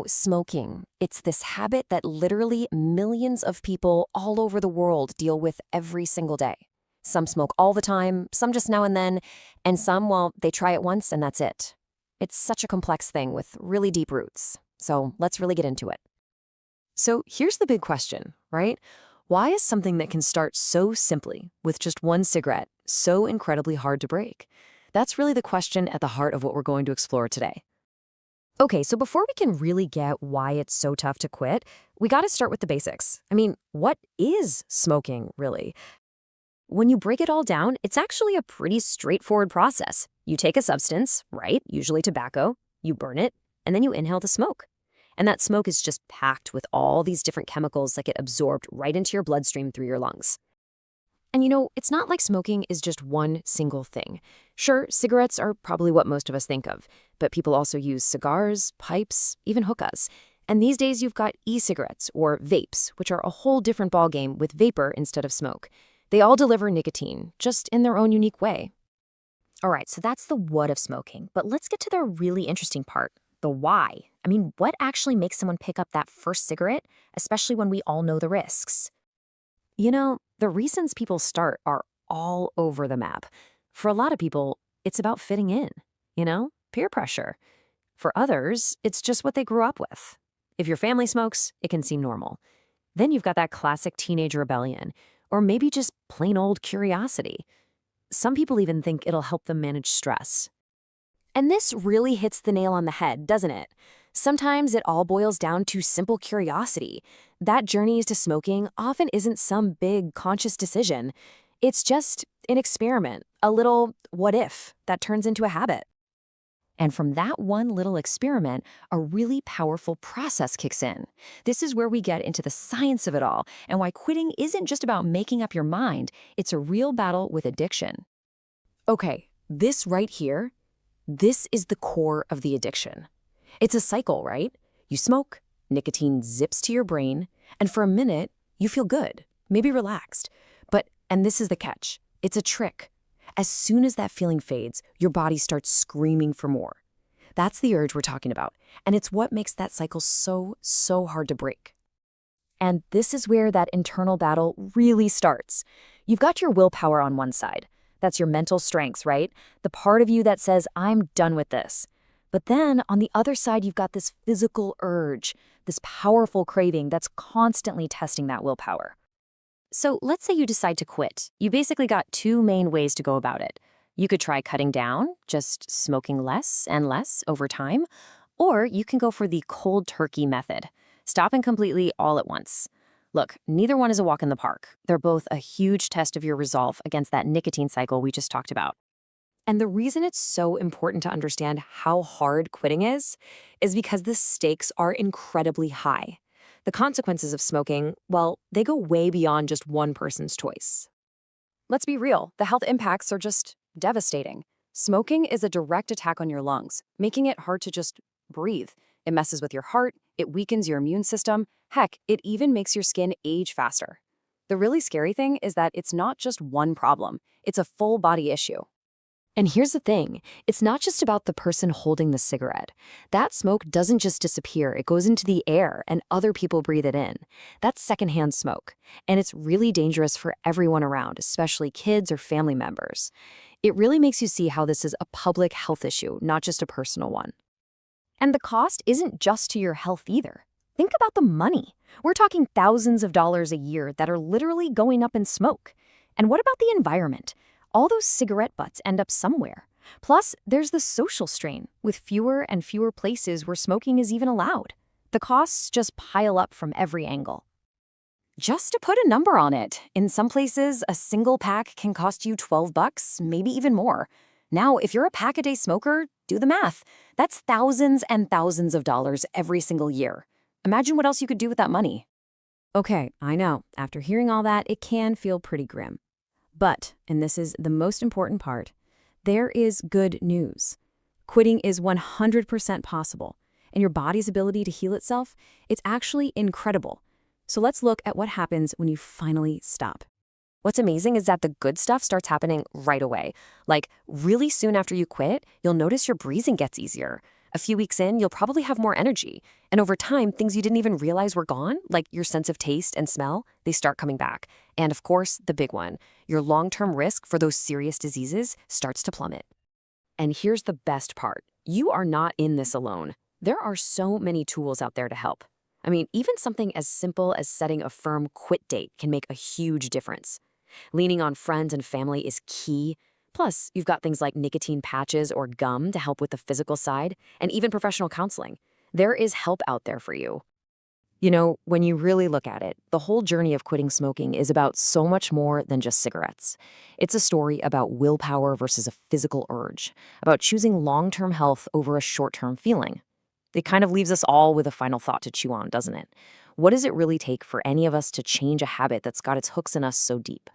Smoking. It's this habit that literally millions of people all over the world deal with every single day. Some smoke all the time, some just now and then, and some, well, they try it once and that's it. It's such a complex thing with really deep roots. So let's really get into it. So here's the big question, right? Why is something that can start so simply, with just one cigarette, so incredibly hard to break? That's really the question at the heart of what we're going to explore today. Okay, so before we can really get why it's so tough to quit, we got to start with the basics. What is smoking, really? When you break it all down, it's actually a pretty straightforward process. You take a substance, right, usually tobacco, you burn it, and then you inhale the smoke. And that smoke is just packed with all these different chemicals that get absorbed right into your bloodstream through your lungs. And it's not like smoking is just one single thing. Sure, cigarettes are probably what most of us think of, but people also use cigars, pipes, even hookahs. And these days you've got e-cigarettes or vapes, which are a whole different ballgame with vapor instead of smoke. They all deliver nicotine, just in their own unique way. All right, so that's the what of smoking, but let's get to the really interesting part, the why. What actually makes someone pick up that first cigarette, especially when we all know the risks? The reasons people start are all over the map. For a lot of people, it's about fitting in, peer pressure. For others, it's just what they grew up with. If your family smokes, it can seem normal. Then you've got that classic teenage rebellion, or maybe just plain old curiosity. Some people even think it'll help them manage stress. And this really hits the nail on the head, doesn't it? Sometimes it all boils down to simple curiosity. That journey to smoking often isn't some big conscious decision. It's just an experiment, a little what if that turns into a habit. And from that one little experiment, a really powerful process kicks in. This is where we get into the science of it all and why quitting isn't just about making up your mind, it's a real battle with addiction. Okay, this right here, this is the core of the addiction. It's a cycle, right? You smoke, nicotine zips to your brain, and for a minute, you feel good, maybe relaxed. And this is the catch, it's a trick. As soon as that feeling fades, your body starts screaming for more. That's the urge we're talking about, and it's what makes that cycle so hard to break. And this is where that internal battle really starts. You've got your willpower on one side. That's your mental strengths, right? The part of you that says, I'm done with this. But then on the other side, you've got this physical urge, this powerful craving that's constantly testing that willpower. So let's say you decide to quit. You basically got two main ways to go about it. You could try cutting down, just smoking less and less over time, or you can go for the cold turkey method, stopping completely all at once. Look, neither one is a walk in the park. They're both a huge test of your resolve against that nicotine cycle we just talked about. And the reason it's so important to understand how hard quitting is because the stakes are incredibly high. The consequences of smoking, well, they go way beyond just one person's choice. Let's be real, the health impacts are just devastating. Smoking is a direct attack on your lungs, making it hard to just breathe. It messes with your heart, it weakens your immune system, heck, it even makes your skin age faster. The really scary thing is that it's not just one problem, it's a full body issue. And here's the thing, it's not just about the person holding the cigarette. That smoke doesn't just disappear, it goes into the air and other people breathe it in. That's secondhand smoke, and it's really dangerous for everyone around, especially kids or family members. It really makes you see how this is a public health issue, not just a personal one. And the cost isn't just to your health either. Think about the money. We're talking thousands of dollars a year that are literally going up in smoke. And what about the environment? All those cigarette butts end up somewhere. Plus, there's the social strain, with fewer and fewer places where smoking is even allowed. The costs just pile up from every angle. Just to put a number on it, in some places, a single pack can cost you $12, maybe even more. Now, if you're a pack-a-day smoker, do the math. That's thousands and thousands of dollars every single year. Imagine what else you could do with that money. Okay, I know, after hearing all that, it can feel pretty grim. But, and this is the most important part, there is good news. Quitting is 100% possible, and your body's ability to heal itself, it's actually incredible. So let's look at what happens when you finally stop. What's amazing is that the good stuff starts happening right away. Like, really soon after you quit, you'll notice your breathing gets easier. A few weeks in, you'll probably have more energy. And over time, things you didn't even realize were gone, like your sense of taste and smell, they start coming back. And of course, the big one, your long-term risk for those serious diseases starts to plummet. And here's the best part. You are not in this alone. There are so many tools out there to help. I mean, even something as simple as setting a firm quit date can make a huge difference. Leaning on friends and family is key. Plus, you've got things like nicotine patches or gum to help with the physical side, and even professional counseling. There is help out there for you. You know, when you really look at it, the whole journey of quitting smoking is about so much more than just cigarettes. It's a story about willpower versus a physical urge, about choosing long-term health over a short-term feeling. It kind of leaves us all with a final thought to chew on, doesn't it? What does it really take for any of us to change a habit that's got its hooks in us so deep?